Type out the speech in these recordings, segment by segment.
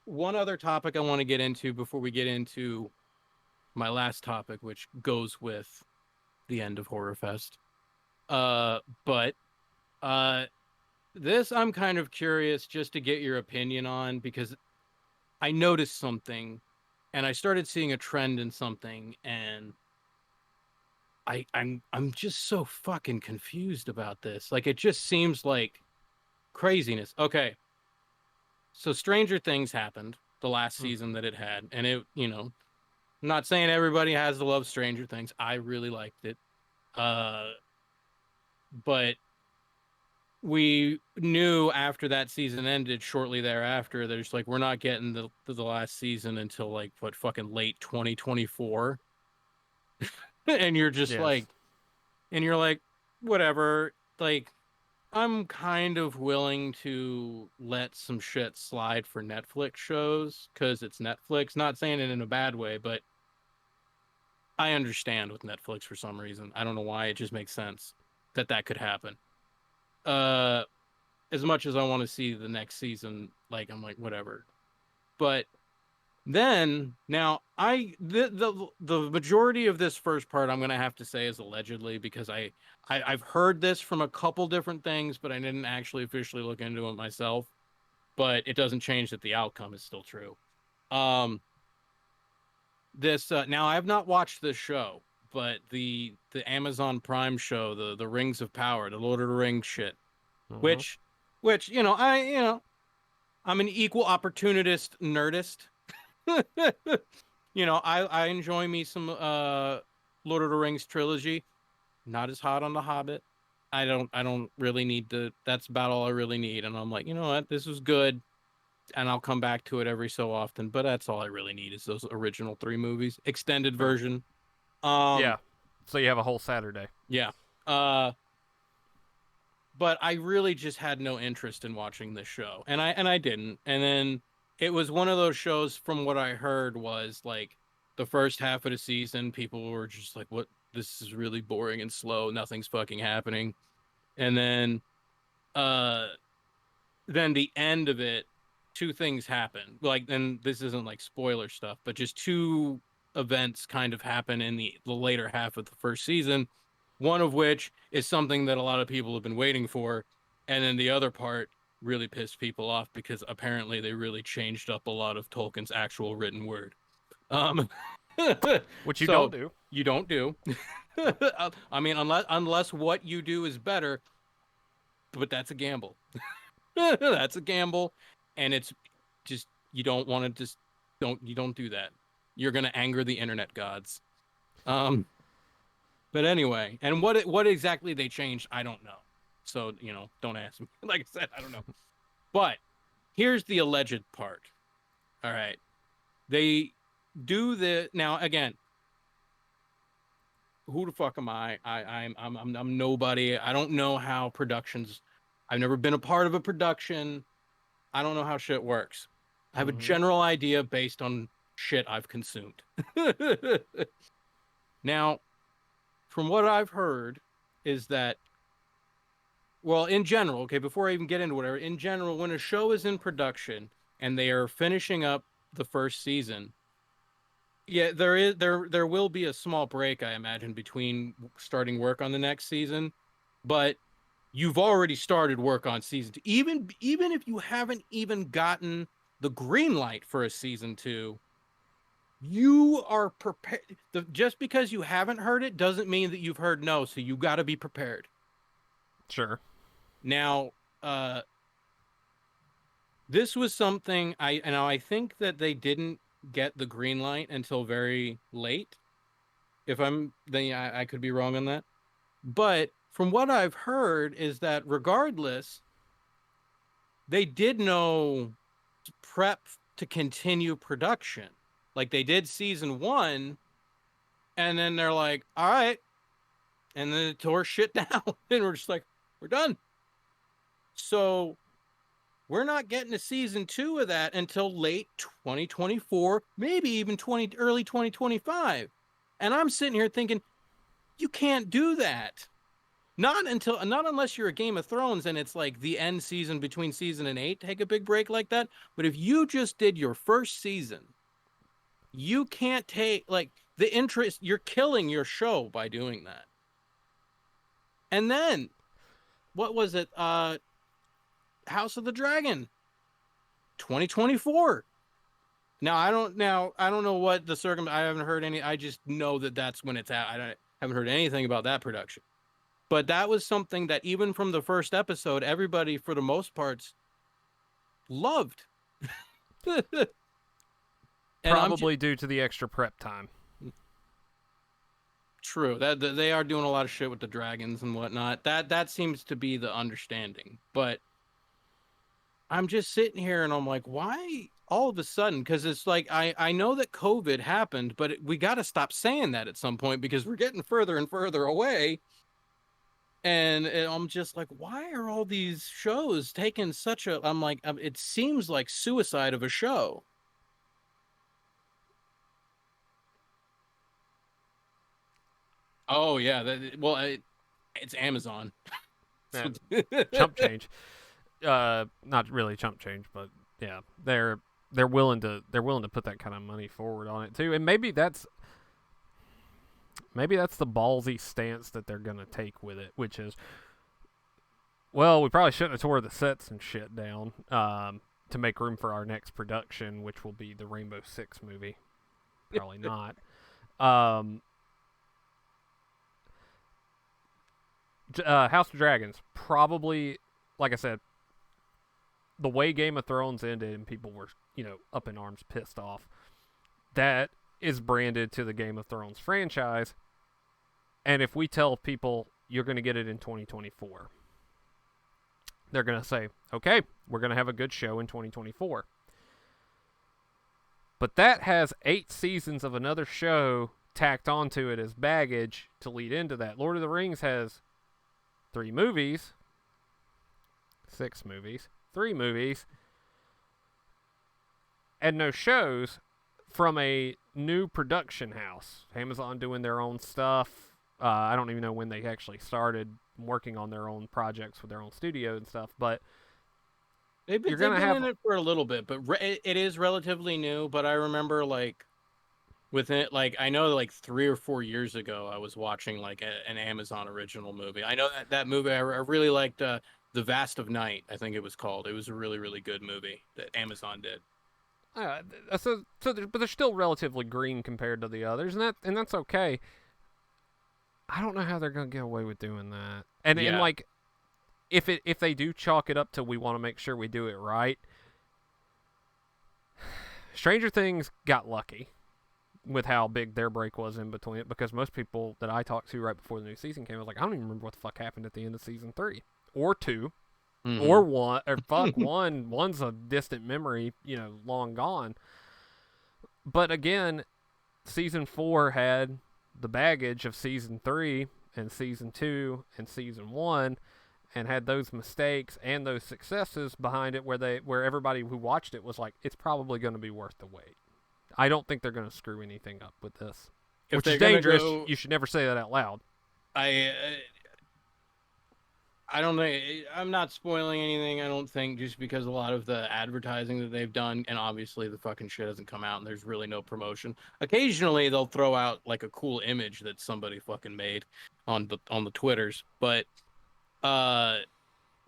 one other topic I want to get into before we get into my last topic, which goes with the end of Horror Fest. But uh, this I'm kind of curious just to get your opinion on because I noticed something and I started seeing a trend in something, and I'm just so fucking confused about this. Like it just seems like craziness. Okay, so Stranger Things happened the last season Mm-hmm. that it had, and I'm not saying everybody has to love Stranger Things. I really liked it. Uh, but we knew after that season ended, shortly thereafter, there's like we're not getting the last season until like what fucking late 2024. And you're just Yes. like, and you're like, whatever. Like, I'm kind of willing to let some shit slide for Netflix shows because it's Netflix. Not saying it in a bad way, but I understand with Netflix for some reason. I don't know why. It just makes sense that that could happen. Uh, as much as I want to see the next season, like I'm like whatever. But then now the majority of this first part I'm gonna have to say is allegedly because I've heard this from a couple different things, but I didn't actually officially look into it myself. But it doesn't change that the outcome is still true. Um, this now I have not watched this show, but the Amazon Prime show, the Rings of Power, the Lord of the Rings shit, Mm-hmm. which which I'm an equal opportunist nerdist. I enjoy me some Lord of the Rings trilogy. Not as hot on the Hobbit. I don't really need to. That's about all I really need. And I'm like, you know what? This was good, and I'll come back to it every so often. But that's all I really need is those original three movies, extended Sure. version. Um, Yeah. So you have a whole Saturday. yeah. Uh, but I really just had no interest in watching this show, and I didn't. And then it was one of those shows. From what I heard, was like the first half of the season, people were just like, "What? This is really boring and slow. Nothing's fucking happening." And uh, then the end of it, two things happen. Like, and this isn't like spoiler stuff, but just two events kind of happen in the later half of the first season. One of which is something that a lot of people have been waiting for, and then the other part really pissed people off because apparently they really changed up a lot of Tolkien's actual written word. Um, Which you don't so do. you don't do. I mean, unless what you do is better, but that's a gamble. That's a gamble, and it's just you don't want to just don't do that. You're gonna anger the internet gods. Um, but anyway, and what exactly they changed, I don't know. So don't ask me. Like I said, I don't know. But here's the alleged part. All right, they do the now again. Who the fuck am I? I'm nobody. I don't know how productions. I've never been a part of a production. I don't know how shit works. I have a Mm-hmm. general idea based on shit I've consumed. Now, from what I've heard, is that, well, in general, okay, before I even get into whatever, in general, when a show is in production and they are finishing up the first season, yeah, there will be a small break, I imagine, between starting work on the next season, but you've already started work on season two. Even if you haven't even gotten the green light for a season two, you are prepared. Just because you haven't heard it doesn't mean that you've heard no. So you got to be prepared. Sure. Now, uh, this was something I think that they didn't get the green light until very late. If I'm, then yeah, I could be wrong on that. But from what I've heard is that regardless, they did know prep to continue production. Like they did season one, and then they're like, all right. And then it tore shit down. And we're just like, we're done. So we're not getting a season two of that until late 2024, maybe even early 2025. And I'm sitting here thinking, you can't do that. Not unless you're a Game of Thrones and it's like the end season between season and 8, take a big break like that. But if you just did your first season, you can't take like the interest. You're killing your show by doing that. And then, what was it? House of the Dragon, 2024. Now I don't know what the I haven't heard any. I just know that that's when it's at. I haven't heard anything about that production. But that was something that even from the first episode, everybody for the most parts loved. Probably due to the extra prep time. True. That they are doing a lot of shit with the dragons and whatnot. That seems to be the understanding. But I'm just sitting here and I'm like, why all of a sudden? Because it's like I know that COVID happened, but we got to stop saying that at some point because we're getting further and further away. And I'm just like, why are all these shows taking such a? I'm like, it seems like suicide of a show. Oh yeah, it's Amazon. Chump change. Not really chump change, but yeah, they're willing to put that kind of money forward on it too, and maybe that's the ballsy stance that they're gonna take with it, which is, well, we probably shouldn't have tore the sets and shit down to make room for our next production, which will be the Rainbow Six movie. Probably not. House of Dragons, probably, like I said, the way Game of Thrones ended and people were, up in arms, pissed off, that is branded to the Game of Thrones franchise. And if we tell people you're going to get it in 2024, they're going to say, okay, we're going to have a good show in 2024. But that has 8 seasons of another show tacked onto it as baggage to lead into that. Lord of the Rings has 3 movies, 6 movies, 3 movies, and no shows from a new production house. Amazon doing their own stuff. I don't even know when they actually started working on their own projects with their own studio and stuff, but they've been in it for a little bit, but it is relatively new. But I remember within I know 3 or 4 years ago, I was watching an Amazon original movie. I know that movie I really liked, The Vast of Night, I think it was called. It was a really, really good movie that Amazon did. But they're still relatively green compared to the others, and that's okay. I don't know how they're gonna get away with doing that. And if they do chalk it up to we want to make sure we do it right, Stranger Things got lucky with how big their break was in between it, because most people that I talked to right before the new season came was like, I don't even remember what the fuck happened at the end of season 3 or 2. Mm-hmm. Or 1, or fuck, 1. One's a distant memory, long gone. But again, season 4 had the baggage of season 3 and season 2 and season 1, and had those mistakes and those successes behind it, where everybody who watched it was like, it's probably going to be worth the wait. I don't think they're going to screw anything up with this, which is dangerous. You should never say that out loud. I don't know. I'm not spoiling anything, I don't think, just because a lot of the advertising that they've done, and obviously the fucking shit hasn't come out and there's really no promotion. Occasionally they'll throw out a cool image that somebody fucking made on the Twitters, but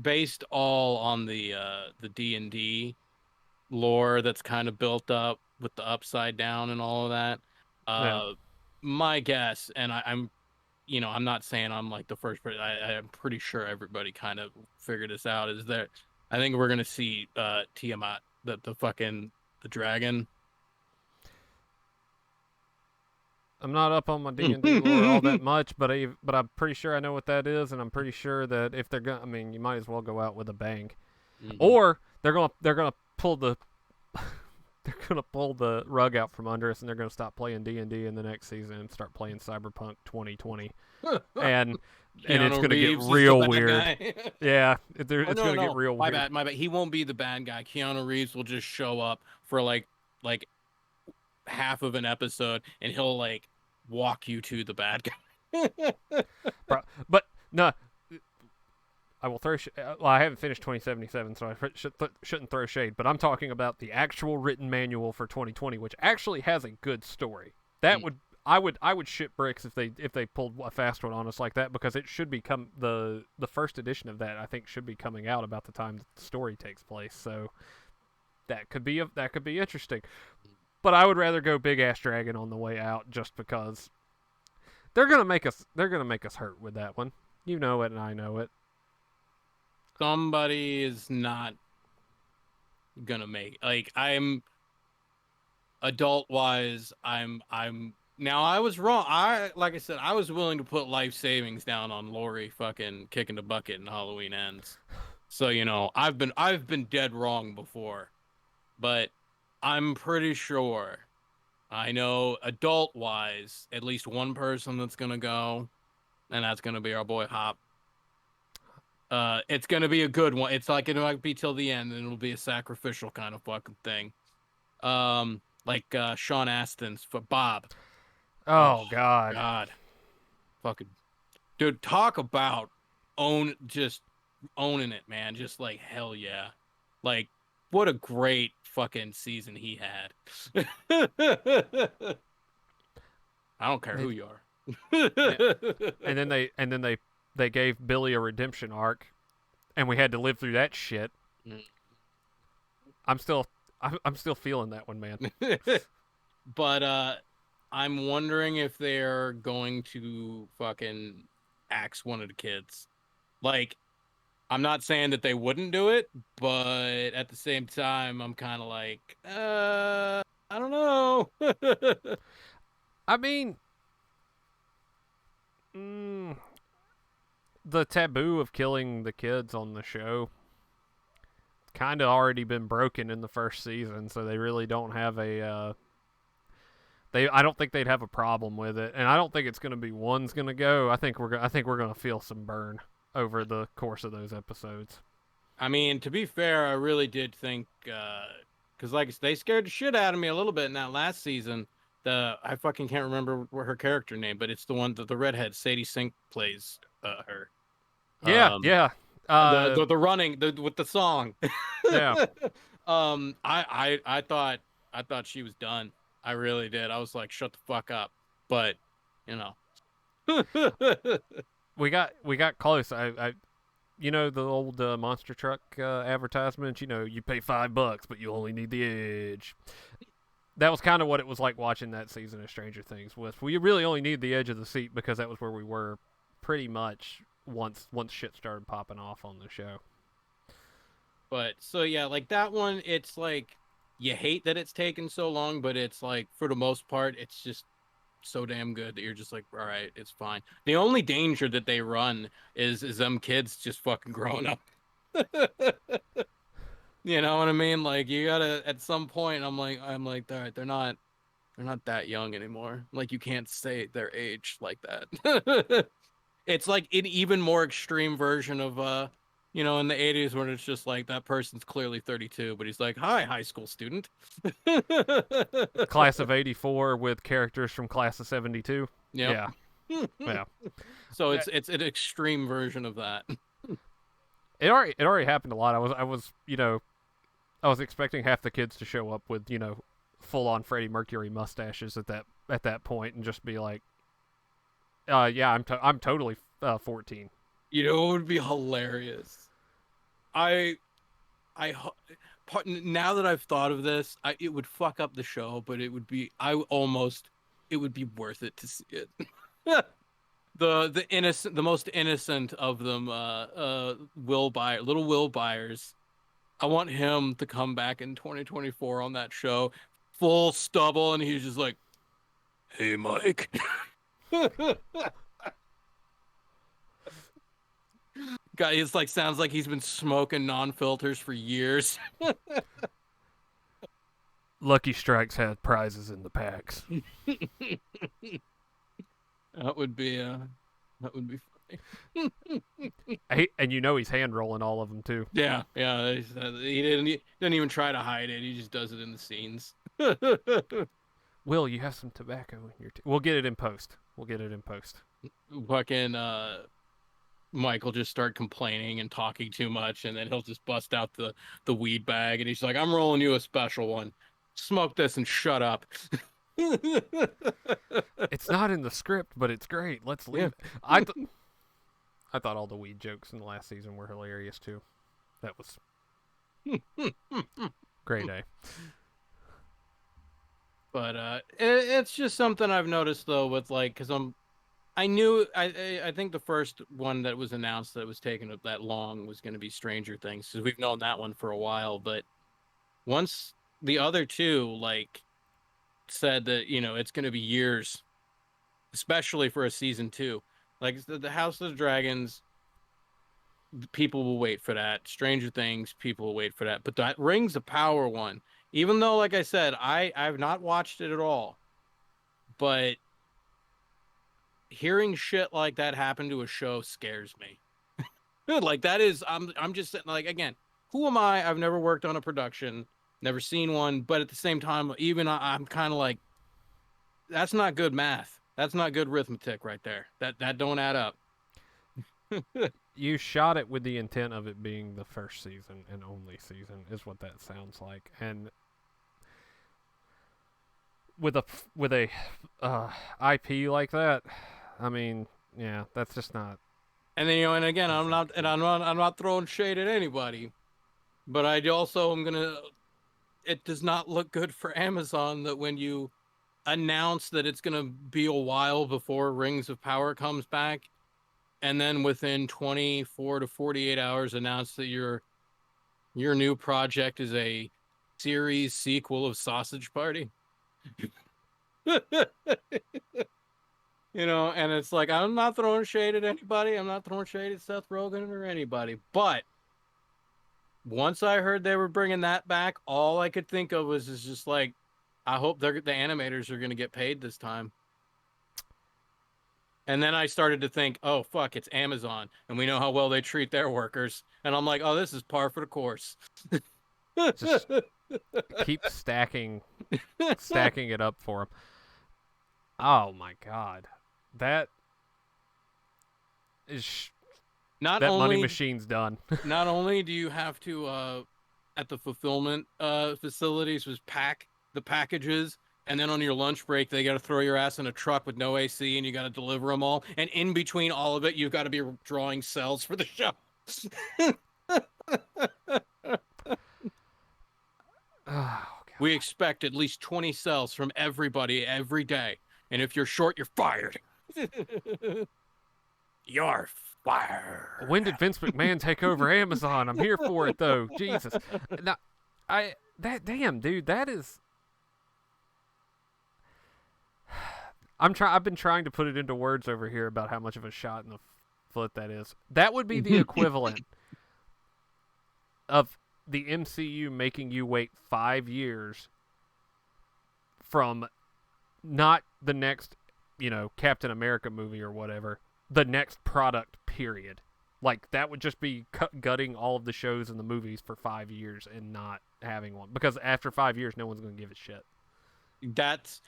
based all on the D&D lore that's kind of built up with the Upside Down and all of that. My guess, and I'm not saying I'm the first person. I'm pretty sure everybody kind of figured this out. Is that I think we're gonna see Tiamat, the dragon. I'm not up on my D&D lore all that much, but I'm pretty sure I know what that is, and I'm pretty sure that if they're gonna, you might as well go out with a bang, or they're gonna pull the they're gonna pull the rug out from under us, and they're gonna stop playing D&D in the next season and start playing Cyberpunk 2020, and it's gonna get real weird. Yeah, it's gonna get real weird. My bad. He won't be the bad guy. Keanu Reeves will just show up for like half of an episode, and he'll walk you to the bad guy. But no, I will throw. Well, I haven't finished 2077, so I shouldn't throw shade. But I'm talking about the actual written manual for 2020, which actually has a good story. That would I would shit bricks if they pulled a fast one on us like that, because it should become the first edition of that. I think should be coming out about the time that the story takes place. So that could be interesting. But I would rather go big ass dragon on the way out, just because they're gonna make us hurt with that one. You know it, and I know it. Somebody is not gonna make, like, I'm adult wise, I'm now, I was wrong. Like I said, I was willing to put life savings down on Lori fucking kicking the bucket in Halloween Ends. So, you know, I've been dead wrong before. But I'm pretty sure, I know adult wise, at least one person that's gonna go, and that's gonna be our boy Hop. It's gonna be a good one. It's like, it might be till the end, and it'll be a sacrificial kind of fucking thing. Like Sean Astin's for Bob. Oh God. God. Fucking dude, talk about just owning it, man. Just like, hell yeah. Like, what a great fucking season he had. I don't care who you are. And then they gave Billy a redemption arc, and we had to live through that shit. I'm still feeling that one, man. But I'm wondering if they're going to fucking axe one of the kids. Like, I'm not saying that they wouldn't do it, but at the same time, I'm kind of like, I don't know. I mean, the taboo of killing the kids on the show kind of already been broken in the first season, so they really don't have a. I don't think they'd have a problem with it, and I don't think it's going to be one's going to go. I think we're going to feel some burn over the course of those episodes. I mean, to be fair, I really did think, because like they scared the shit out of me a little bit in that last season. I fucking can't remember what her character name, but it's the one that the redhead Sadie Sink plays her. Yeah, yeah. The running with the song. Yeah. I thought she was done. I really did. I was like, shut the fuck up. But, you know. we got close. I you know the old monster truck advertisement, you know, you pay $5 but you only need the edge. That was kind of what it was like watching that season of Stranger Things. We really only need the edge of the seat, because that was where we were pretty much once shit started popping off on the show. But so yeah, like that one, it's like you hate that it's taken so long, but it's like for the most part, it's just so damn good that you're just like, all right, it's fine. The only danger that they run is them kids just fucking growing up. You know what I mean? Like, you gotta, at some point, I'm like, all right, they're not that young anymore. Like, you can't say their age like that. It's like an even more extreme version of you know, in the 80s, when it's just like that person's clearly 32, but he's like, hi, high school student. Class of 84 with characters from Class of 72. Yep. Yeah. Yeah. So it's an extreme version of that. It already happened a lot. I was expecting half the kids to show up with, you know, full on Freddie Mercury mustaches at that point, and just be like, yeah, I'm totally 14. You know, it would be hilarious. Now that I've thought of this, it would fuck up the show, but it would be worth it to see it. The most innocent of them, Will Byers. I want him to come back in 2024 on that show, full stubble, and he's just like, "Hey, Mike." Guy, it's like, sounds like he's been smoking non-filters for years. Lucky Strikes had prizes in the packs. That would be funny. And you know he's hand rolling all of them too. Yeah. He didn't even try to hide it. He just does it in the scenes. Will, you have some tobacco in your We'll get it in post. Fucking Michael just start complaining and talking too much, and then he'll just bust out the weed bag, and he's like, "I'm rolling you a special one. Smoke this and shut up." It's not in the script, but it's great. Let's leave Yeah. it. I thought all the weed jokes in the last season were hilarious too. That was great day. But it's just something I've noticed though, with like, because I think the first one that was announced that was taking up that long was going to be Stranger Things, because we've known that one for a while. But once the other two like said that, it's going to be years, especially for a season two, like the House of the Dragons, people will wait for that. Stranger Things, people will wait for that. But that Rings of Power one, even though, like I said, I've not watched it at all, but hearing shit like that happen to a show scares me. Like that is, I'm just sitting like, again, who am I? I've never worked on a production, never seen one, but at the same time, even I'm kind of like, that's not good math. That's not good arithmetic right there. That don't add up. You shot it with the intent of it being the first season and only season, is what that sounds like. And with a IP like that, I mean, yeah, that's just not. And then and again, I'm not throwing shade at anybody, but I also am gonna. It does not look good for Amazon that when you announce that it's gonna be a while before Rings of Power comes back, and then within 24 to 48 hours announce that your new project is a series sequel of Sausage Party. And it's like, I'm not throwing shade at anybody. I'm not throwing shade at Seth Rogen or anybody. But once I heard they were bringing that back, all I could think of was is just like, I hope the animators are going to get paid this time. And then I started to think, oh, fuck, it's Amazon. And we know how well they treat their workers. And I'm like, oh, this is par for the course. Just keep stacking it up for them. Oh my god, that is Not that only, money machine's done. Not only do you have to at the fulfillment facilities was pack the packages, and then on your lunch break they got to throw your ass in a truck with no AC, and you got to deliver them all. And in between all of it, you've got to be drawing cells for the show. Oh, we expect at least 20 cells from everybody every day. And if you're short, you're fired. You're fired. When did Vince McMahon take over Amazon? I'm here for it though. Jesus. Now, damn dude, that is. I've been trying to put it into words over here about how much of a shot in the foot that is. That would be the equivalent of the MCU making you wait 5 years from not the next, Captain America movie or whatever, the next product, period. Like, that would just be gutting all of the shows and the movies for 5 years and not having one. Because after 5 years, no one's going to give a shit. That's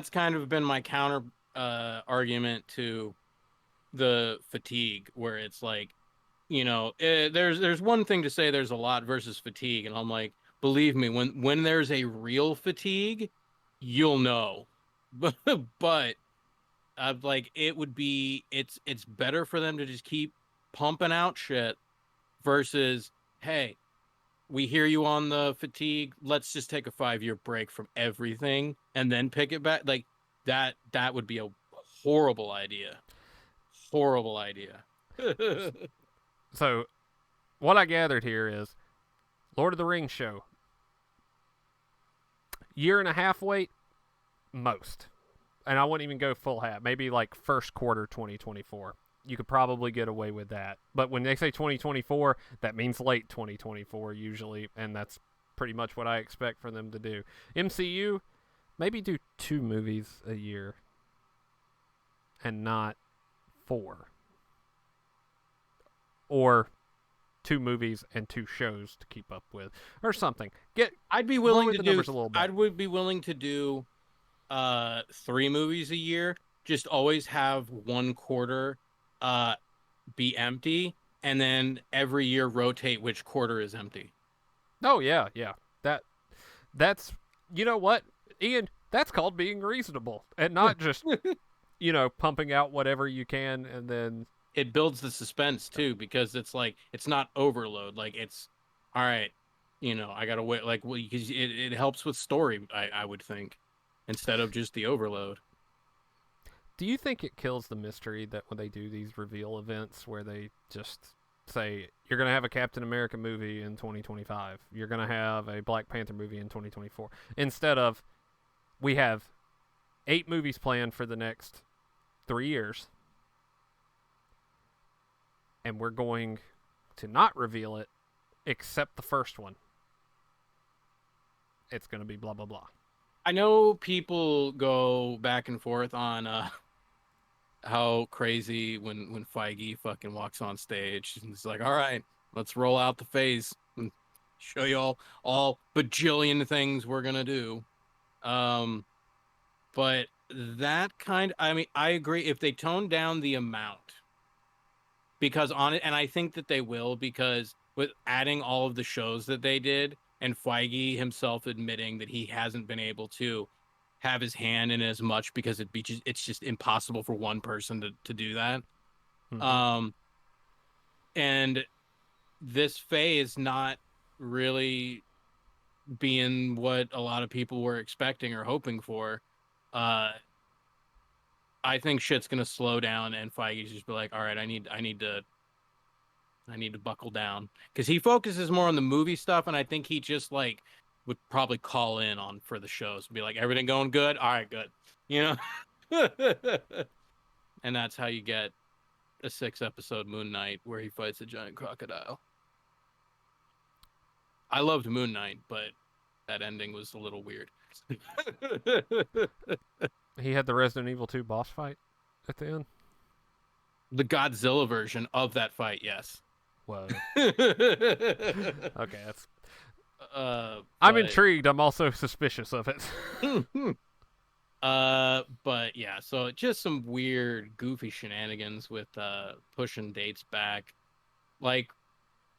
kind of been my counter argument to the fatigue, where it's like, there's one thing to say there's a lot versus fatigue, and I'm like, believe me, when there's a real fatigue, you'll know. But like, it's better for them to just keep pumping out shit versus, hey, we hear you on the fatigue, let's just take a 5-year break from everything and then pick it back. Like, that would be a horrible idea. So what I gathered here is Lord of the Rings show, 1.5 year wait most, and I wouldn't even go full half, maybe like first quarter 2024. You could probably get away with that. But when they say 2024, that means late 2024 usually, and that's pretty much what I expect for them to do. MCU, maybe do 2 movies a year and not 4. Or 2 movies and 2 shows to keep up with, or something. I'd be willing to do. A little bit. I would be willing to do 3 movies a year. Just always have 1 quarter be empty, and then every year rotate which quarter is empty. Oh yeah, yeah. That that's you know what, Ian? That's called being reasonable and not just pumping out whatever you can and then It builds the suspense too, because it's like it's not overload. Like it's all right, I gotta wait. Like, well, because it helps with story, I would think, instead of just the overload. Do you think it kills the mystery that when they do these reveal events where they just say you're going to have a Captain America movie in 2025, you're going to have a Black Panther movie in 2024, instead of we have 8 movies planned for the next 3 years and we're going to not reveal it except the first one. It's going to be blah blah blah. I know people go back and forth on how crazy when Feige fucking walks on stage and it's like, all right, let's roll out the phase and show you all bajillion things we're gonna do. But that I mean, I agree if they tone down the amount, because on it, and I think that they will, because with adding all of the shows that they did and Feige himself admitting that he hasn't been able to have his hand in as much because it's just impossible for one person to do that. Mm-hmm. And this phase not really being what a lot of people were expecting or hoping for. I think shit's gonna slow down, and Feige's just be like, all right, I need to buckle down, because he focuses more on the movie stuff, and I think he just like would probably call in on for the shows and be like, everything going good? All right, good. And that's how you get a 6-episode Moon Knight where he fights a giant crocodile. I loved Moon Knight, but that ending was a little weird. He had the Resident Evil 2 boss fight at the end. The Godzilla version of that fight, yes. Whoa. Okay, that's. I'm intrigued. I'm also suspicious of it. But yeah, so just some weird, goofy shenanigans with pushing dates back. Like,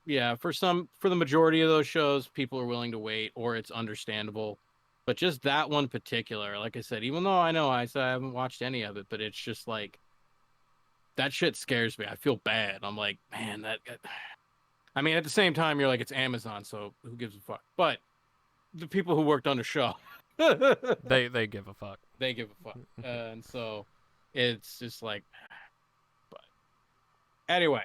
yeah, for the majority of those shows, people are willing to wait, or it's understandable. But just that one particular, like I said, even though I know I haven't watched any of it, but it's just like that shit scares me. I feel bad. I'm like, man, I mean, at the same time, you're like, it's Amazon, so who gives a fuck? But the people who worked on the show, they give a fuck. They give a fuck, and so it's just like. But anyway,